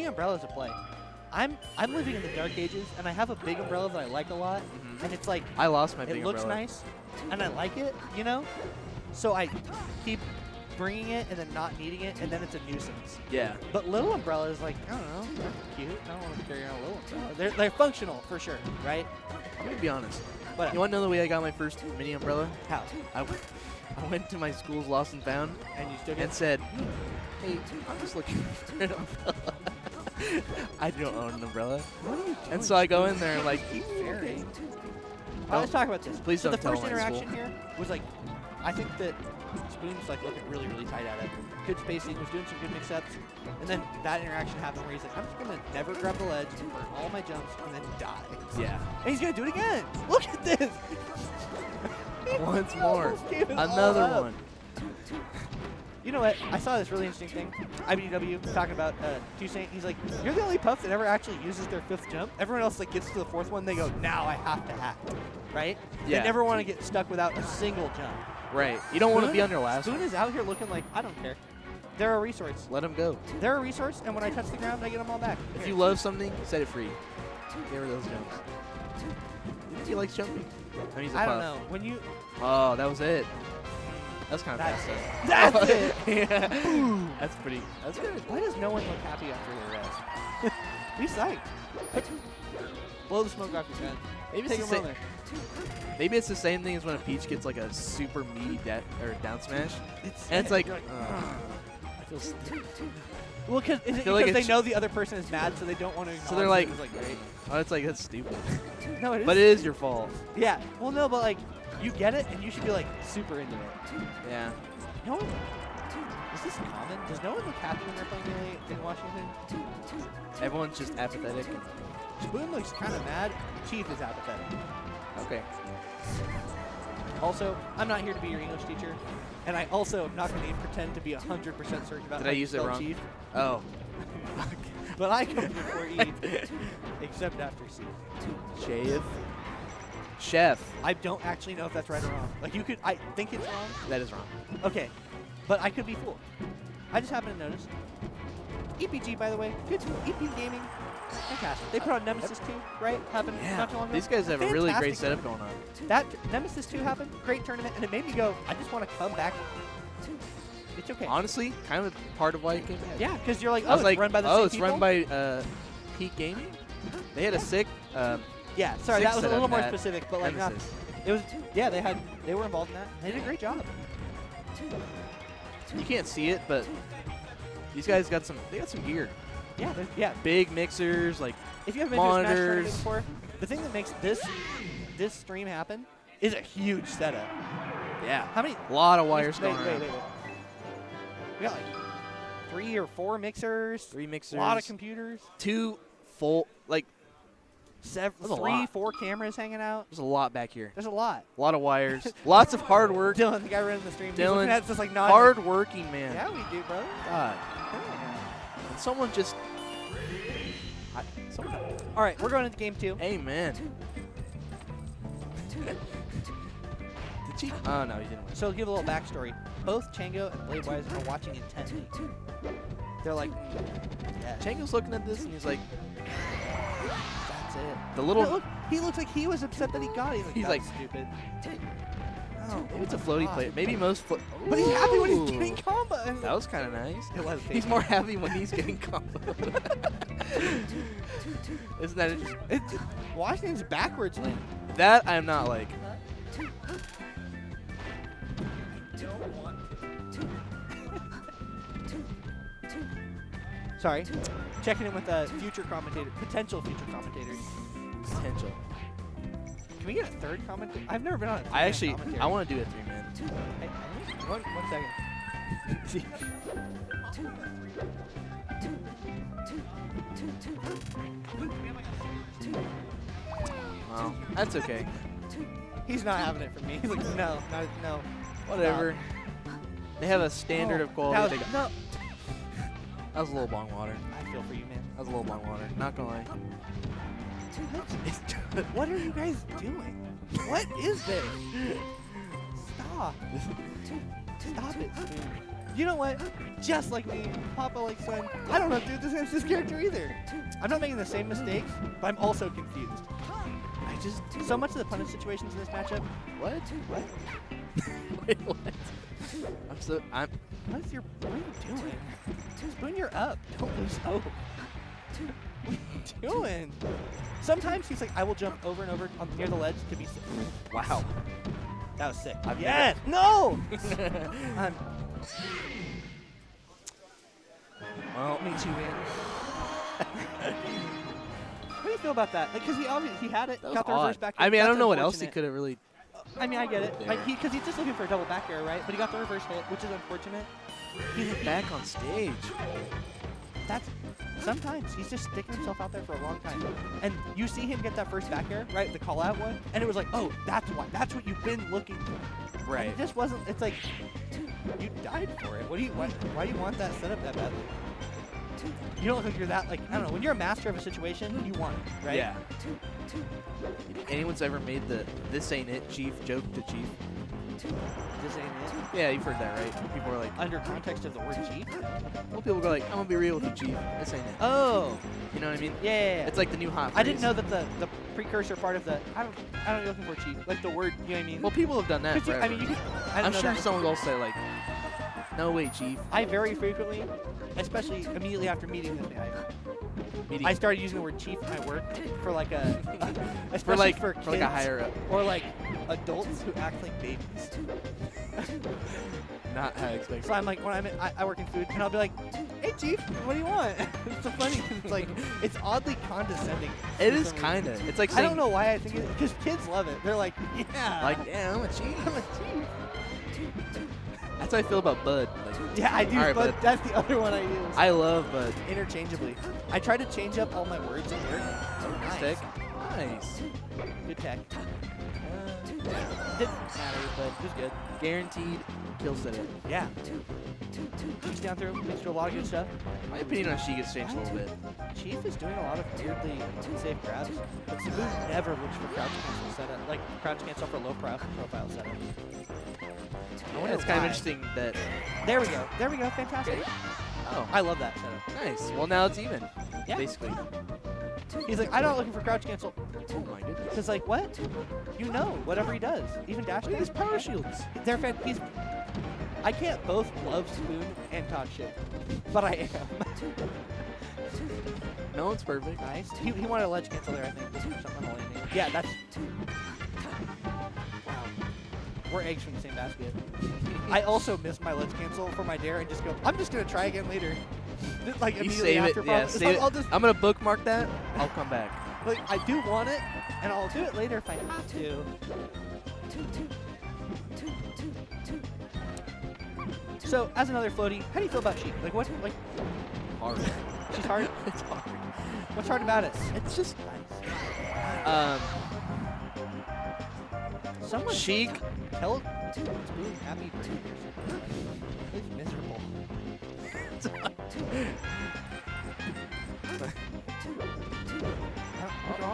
umbrellas to play. I'm living in the dark ages, and I have a big umbrella that I like a lot, and it's like I lost my big it looks umbrella. nice, and I like it, you know. So I keep bringing it and then not needing it, and then it's a nuisance. Yeah. But little umbrellas, like, I don't know, they're cute. I don't want to carry around a little umbrella. They're functional for sure, right? I'm gonna be honest. But You want to know the way I got my first mini umbrella? how? I went to my school's Lost and Found And you still and get said, "Hey, I'm just looking for an umbrella." I don't own an umbrella. What are you doing? And so I go in there like, Very. Let's talk about this. Please so don't the tell first my interaction school. here was like, I think that Spoon's like looking really, really tight at it. Good spacing, was doing some good mix-ups, and then that interaction happened where he's like, I'm just gonna never grab the ledge, burn all my jumps, and then die. yeah. And he's gonna do it again. Look at this. Once He more. almost gave it all Another up. one. You know what? I saw this really interesting thing. IBDW talking about Toussaint. He's like, you're the only puff that ever actually uses their 5th jump. Everyone else like gets to the 4th one, they go, now I have to act, right? Yeah. They never want to get stuck without a single jump. Right. You don't want to be on your last Spoon one. is out here looking like, I don't care. They're a resource. Let him go. They're a resource, and when I touch the ground, I get them all back. If Here. you love something, set it free. Get rid of those jumps. He likes jumping. I mean, he's a I don't puff. know. When you, Oh, that was it. That's kind of That's fast. it. That's it. Yeah. That's pretty. That's good. Why does no one look happy after their rest? Be psyched. Blow the smoke off your gun. Maybe Take it's, a the moment. maybe it's the same thing as when a Peach gets like a super meaty down smash. And it's like, You're I feel stupid. well, is it feel like because they it's- know the other person is mad, so they don't want to acknowledge So they're it? like- It's like, great. Oh, it's like, that's stupid. No, it is. But it is your fault. Yeah. Well, no, but like, you get it, and you should be like super into it. Yeah. No one. Is this common? Does no one look happy when they're playing Melee in Washington? Everyone's just apathetic. Spoon looks kind of mad. Chief is apathetic. Okay. Also, I'm not here to be your English teacher, and I also am not going to pretend to be 100% certain about Did how I you use it spell wrong? Chief. Oh. But I come before E, except after C. Chef. I don't actually know if that's right or wrong. Like you could, I think it's wrong. That is wrong. Okay, but I could be fooled. I just happened to notice. ePG, by the way, good tool. EP Gaming, fantastic. They put on Nemesis 2, right? Happened not too long ago. These guys have a really great Fantastic setup tournament. going on. That Nemesis 2 happened, great tournament, and it made me go, I just want to come back. It's okay. Honestly, kind of part of why it came back. Yeah, because you're like, I oh, was it's like, run by the oh, same it's people? run by Peak Gaming? They had a sick Yeah, sorry, six that was a setup little more at specific, but like, not, Nemesis. it was, yeah, they were involved in that. They did a great job. You can't see it, but these guys got some gear. Yeah, yeah. Big mixers, like If you haven't been to a Smash tournament monitors. before, the thing that makes this stream happen is a huge setup. Yeah. How many? A lot of wires wait, going wait, around. wait, wait. We got like 3 or 4 mixers. 3 mixers. A lot of computers. 2 full, like, That's a 3, lot. 4 cameras hanging out. there's a lot back here. There's a lot. A lot of wires. Lots of hard work. Dylan, the guy running the stream, he's Dylan, looking at us just like nodding. Hard working, man. Yeah, we do, brother. God. Yeah. And someone just. All right, we're going into game 2. Amen. Did she? Oh, no, he didn't win. So to give a little backstory, both Chango and Bladewise are watching intently. They're like, yeah, Chango's looking at this and he's like, that's it. the little. No, look, he looks like he was upset that he got it. He's That's like- stupid. Maybe it's a floaty God. play. Maybe most. But he's happy when he's Ooh. getting combo. That was kind of nice. It was. He's more happy when he's getting combo. Isn't that interesting? Washington's backwards lane. That I'm not like. Sorry. Checking in with future commentator, potential future commentators. Potential. Can we get a third commentator? I've never been on a I actually, commentary. I want to do a 3-man. Hey, one second. Well, that's okay. He's not having it from me. He's like, no, no. Whatever. They have a standard of quality. They got- No. That was a little bong water. I feel for you, man. That was a little bong water. Not gonna lie. What are you guys doing? What is this? Stop. Stop it, Spoon. You know what? Just like me, Papa likes son. I don't know, dude. This character either. I'm not making the same mistakes, but I'm also confused. I just so much of the punish situations in this matchup. What? What? Wait, what? What are you doing? Spoon, you're up. Don't lose hope. What are you doing? Sometimes he's like, I will jump over and over near the ledge to be safe. Wow. That was sick. Yes! No! Well, me too, man. How do you feel about that? Like, because he had it, got the reverse back. I mean, I don't know what else he unfortunate. could have really. I mean, I get it. There. Like, because he's just looking for a double back air, right? But he got the reverse hit, which is unfortunate. He's back on stage. Sometimes he's just sticking himself out there for a long time. And you see him get that first back air, right? The call out one. And it was like, oh, that's why. That's what you've been looking for. Right. And it just wasn't. It's like, you died for it. Why do you want that setup that badly? You don't look like you're that, like, I don't know. When you're a master of a situation, you want it, right? Yeah. Anyone's ever made the "this ain't it" Chief joke to Chief? This ain't it. Yeah, you've heard that, right? People are like, Under context of the word chief? well, people go like, I'm gonna be real with you, Chief. This ain't it. Oh. You know what I mean? Yeah. It's like the new hot I didn't phrase. know that the precursor part of the, I don't know looking for chief. Like the word, you know what I mean? Well, people have done that. You, I Forever. mean, you could, I'm sure someone will say like, no way, Chief. I very frequently, especially immediately after meeting this guy, I started using the word chief in my work for like especially for kids, for like a higher up. or like adults who act like babies. Not how I expect. So I'm like, when I work in food, and I'll be like, hey chief, what do you want? It's so funny because it's like, it's oddly condescending. It is kind of. It's like I saying, don't know why I think it, because kids love it. They're like, yeah. like, yeah, I'm a Chief. I'm a chief. That's how I feel about Bud. Like, Yeah, I do, all right, but bud. that's the other one I use. I love Bud. Interchangeably. I try to change up all my words in here. Nice. Tech. Nice. Good tech. Didn't matter, but it was good. Guaranteed kill setup. Yeah. Keeps down through. Leads to a lot of good stuff. My opinion on She gets changed a little bit. Chief is doing a lot of weirdly unsafe grabs, but Sabu never looks for crouch cancel setup, like crouch cancel for low profile setup. Yeah, it's kind of interesting that. There we go. There we go. Fantastic. Oh, I love that setup. nice. Well, now it's even. Yeah. Basically. He's like, I'm not looking for crouch cancel. Oh my goodness. Because like, what? You know, whatever he does, even dash Look at his dash. power shields. They're he's. I can't both love Spoon and talk shit, but I am. No one's perfect. Nice. He wanted a ledge cancel there, I think. Something on the landing. Yeah, that's. Wow. We're eggs from the same basket. I also missed my ledge cancel for my dare and just go, I'm just going to try again later. Just, like You immediately save it. after. Yeah, It's save like, it. I'll just, I'm going to bookmark that. I'll come back. like, I do want it, and I'll do it later if I have to. So, as another floaty, how do you feel about Sheik? Like, what? Like, Hard. she's hard? It's hard. What's hard about it? It's just. Nice. Someone Sheik. tell Spoon happy birthday. He's miserable. What's wrong?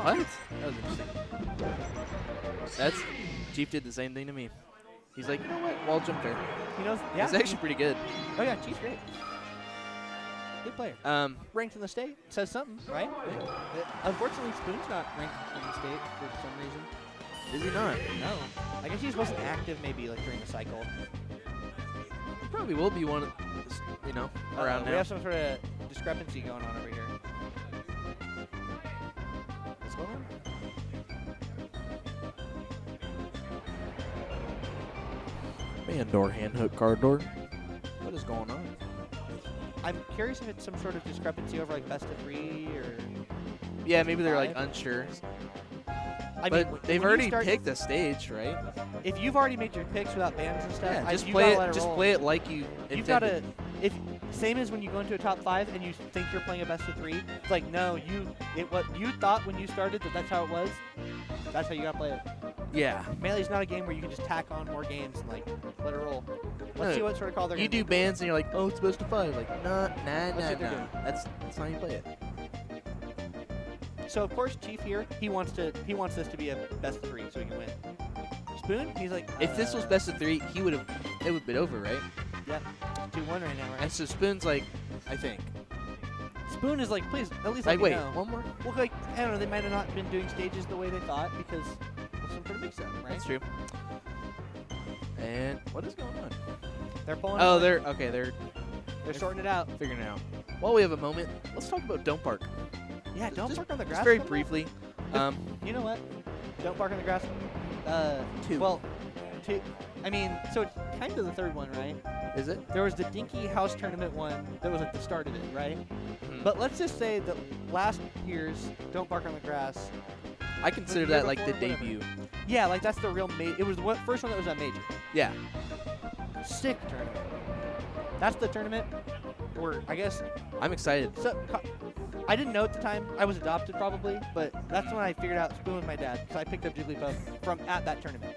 What? That was interesting. That's. Chief did the same thing to me. He's like, you know what? Wall jump there. He knows. Yeah. It's actually pretty good. Oh yeah, Chief's great. Good player. Ranked in the state says something, right? Unfortunately, Spoon's not ranked in the state for some reason. Is he not? No. I guess he just wasn't active maybe like during the cycle. He probably will be one of, around We now. have some sort of discrepancy going on over here. What's going on? Man door, hand hook, card door. What is going on? I'm curious if it's some sort of discrepancy over like best of 3 or. Yeah, maybe they're like 5. unsure. I But mean, they've when you already start- picked the stage, right? If you've already made your picks without bans and stuff, Yeah, just you play gotta let it. Just roll. play it like you. You've got to, intended. if same as when you go into a top 5 and you think you're playing a best of 3. It's like no, what you thought when you started that's how it was. That's how you gotta play it. Yeah. Melee's not a game where you can just tack on more games and like let it roll. Let's No, see what sort of call they're You gonna do bans and you're like, oh, it's supposed to 5. Like, nah. what they're doing. That's how you play it. So of course, Chief here, he wants this to be a best of 3 so he can win. Spoon, he's like, If this was best of 3, it would have been over, right? yeah. 2-1 right now, And right? so Spoon's like, I think. Spoon is like, please, at least Like, let me wait, know. one more? Well, like, I don't know, they might have not been doing stages the way they thought because of some sort of mix-up, right? That's true. And what is going on? They're pulling. Oh, like, they're sorting it out. figuring it out. While we have a moment, let's talk about Don't Bark. Yeah, don't Just- park on the grass. Just very no more. briefly. You know what? Don't park on the grass. 2. Well, 2. I mean, so it's kind of the third one, right? Is it? There was the Dinky House Tournament one that was at the start of it, right? Mhm. But let's just say that last year's Don't Bark on the Grass. I consider the year that like the before, whatever. debut. Yeah, like that's the real it was the first one that was a major. Yeah. Sick tournament. That's the tournament where I guess I'm excited. I didn't know at the time. I was adopted probably, but that's when I figured out Spoon with my dad because I picked up Jigglypuff from at that tournament.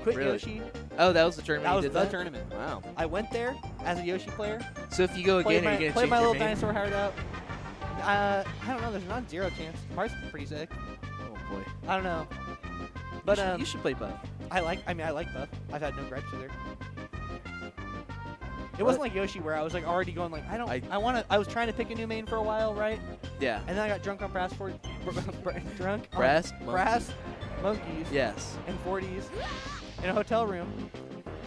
Quit Really? Yoshi. Oh, that was the tournament That you was did the that? tournament. Wow. I went there as a Yoshi player. So if you go Played again, are my, you going to played change my your little name? dinosaur heart out. I don't know. There's not 0 chance. Marth's pretty sick. Oh, boy. I don't know. But you should play Buff. I like Buff. I've had no gripes with her. It wasn't like Yoshi where I was like already going like I was trying to pick a new main for a while, right? Yeah. And then I got drunk on brass drunk on Brass brass monkeys Yes. and 40s in a hotel room,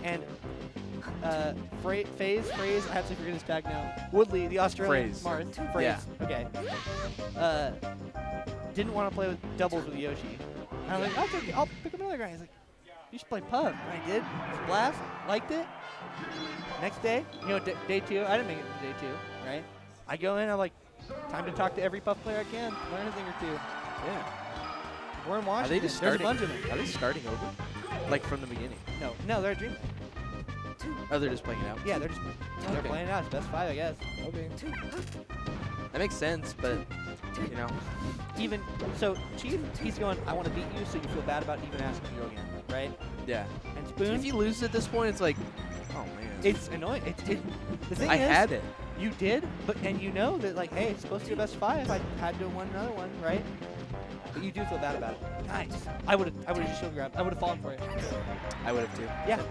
and Phrase, I have to forget his tag now. Woodley, the Australian Phrase. Marth. Phrase. Yeah. Okay. Didn't want to play with doubles with Yoshi. And I was like, okay, I'll pick up another guy. He's like, you should play Puff. And I did. It's a blast. Liked it. Next day, you know, day 2. I didn't make it to day 2, right? I go in. I'm like, time to talk to every Puff player I can. Learn a thing or two. Yeah. We're in Are Washington. they just There's a starting? bunch of them. Are they starting over? Like from the beginning? No, they're a dream. Oh, they're just playing it out. Yeah, they're Okay. playing it out. It's best 5, I guess. Okay. That makes sense, but you know. Even so, Chief, he's going, I want to beat you, so you feel bad about even asking to go again, right? Yeah. And Spoon, If you lose at this point, it's like, oh man. it's annoying. The thing I is, had it. you did, and you know that like, hey, it's supposed to be a best 5. I had to have won another one, right? But you do feel bad about it. Nice. I would have just shield grabbed. I would have fallen for it. I would have too. Yeah.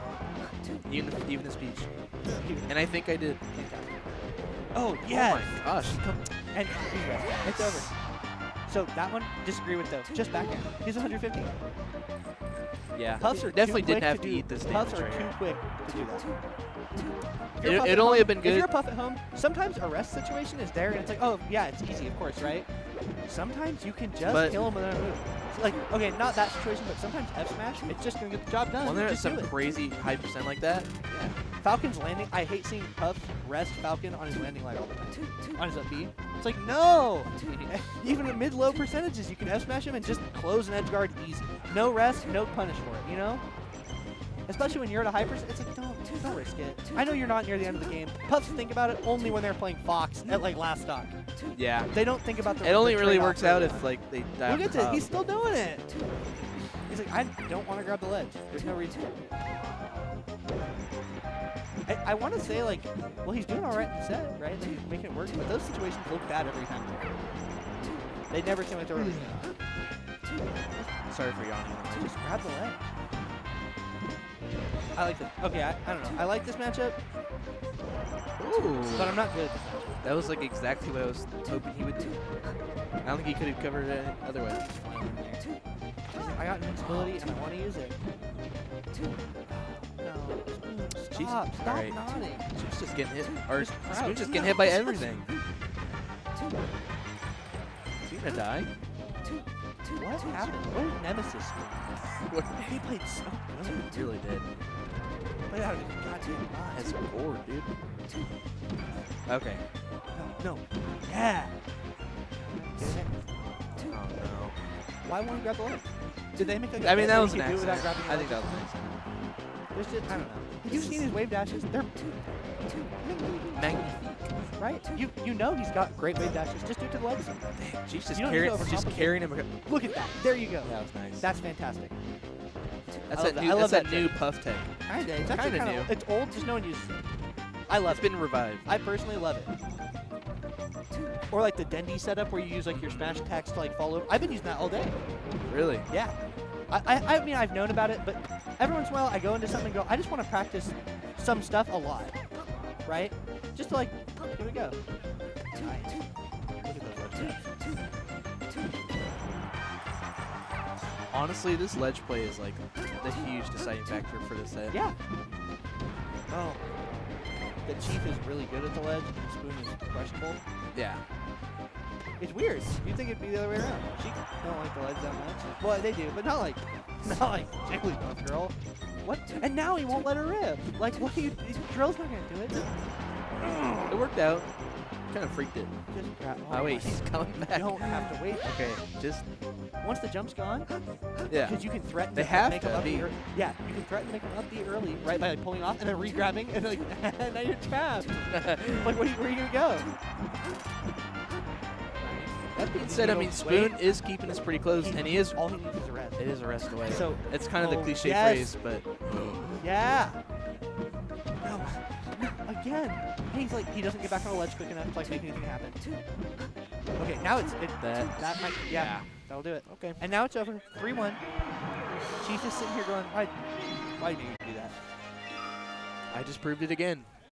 Even the speech. And I think I did. Oh yes. Oh my gosh. And he's right. It's over. So that one, disagree with though. Just back end. He's 150. Yeah. Puffs are Definitely too didn't quick have to to do. eat this Puffs damage are right too here. quick to do that. If you're It- Puff it'd at only home- have been If good- you're a Puff at home, sometimes a rest situation is there, and it's like, oh yeah, it's easy, of course, right? Sometimes you can just But- kill him with a move. So like, okay, not that situation, but sometimes F smash, it's just gonna get the job done. When they're at Just some do it. crazy high percent like that, Falcon's landing. I hate seeing Puff rest Falcon on his landing light all the time. On his up B. It's like, no! Even at mid-low percentages, you can F smash him and just close an edge guard easy. No rest, no punish for it, you know? Especially when you're at a high percent, it's like, don't risk it. I know you're not near the end of the game. Puffs think about it only when they're playing Fox at like last stock. yeah. They don't think about the It only the really trade-off works early out if on. like they die. Look off at the it. top. He's still doing it. He's like, I don't want to grab the ledge. There's no reason. I want to say, like, well, he's doing all right in the set, right? Like, he's making it work, but those situations look bad every time. They never seem like they're really Sorry for yawning. just grab the ledge. I like this. Okay, I don't know. I like this matchup, Ooh. but I'm not good at this matchup. That was like exactly what I was hoping he would do. I don't think he could have covered it any other way. I got invincibility and I want to use it. No. Stop. Stop alright. nodding. She's just getting hit. Or Just crouch. Spoon's just getting No. hit by everything. Is he gonna die? What happened? What did Nemesis do? He played so good. He really did. Played out of his goddamn mind. That's bored, dude. Okay. No. Yeah. Get it? Oh no. Why won't he grab the ledge? Did they make like I mean, that was you an could do without accident. grabbing the I think ledge? that was an accident. There's just, I don't know. Have you seen his wave dashes? They're Magnifique. right. You know he's got great wave dashes. Just do it to the ledge. She's just You don't need to carrying, overcomplicate. carrying him. Look at that. There you go. That was nice. That's fantastic. That's I love that that. new. I love That's that that new puff tech. Kinda. It's actually Kinda kinda new. It's old. Just no one uses it. I love It's it. been revived. I personally love it. Or like the Dendy setup where you use like your smash attacks to like follow. I've been using that all day. Really? Yeah. I mean, I've known about it, but every once in a while I go into something and go, I just want to practice some stuff a lot. right? Just to like, here we go. Nice. Look at those ledge jumps. Honestly, this ledge play is like the huge deciding factor for this set. Yeah. Oh. The Chief is really good at the ledge, and Spoon is questionable. Yeah. It's weird. You'd think it'd be the other way around. Chief don't like the ledge that much. Well, they do, but not like Jigglypuff Girl. What? And now he won't let her rip. Like, what? Drill's not gonna do it. It worked out. Kind of freaked it. Just grab. Oh wait, he's coming back. You don't have to wait. Okay, just Once the jump's gone, yeah. because you can threaten They to have make to him up be. Yeah, you can threaten to make him up the early, right, by like pulling off and then re-grabbing, and like, now you're trapped. Like, where are you gonna go? That being said, I mean, Spoon is keeping us pretty close, and he is. All he needs is a rest. It is a rest away. So it's kind of the cliche yes. phrase, but Yeah. No. Again. He's like, he doesn't get back on the ledge quick enough to like make anything happen. Okay, now that might, yeah, that'll do it. Okay. And now it's over. 3-1. Chief is sitting here going, why do you do that? I just proved it again.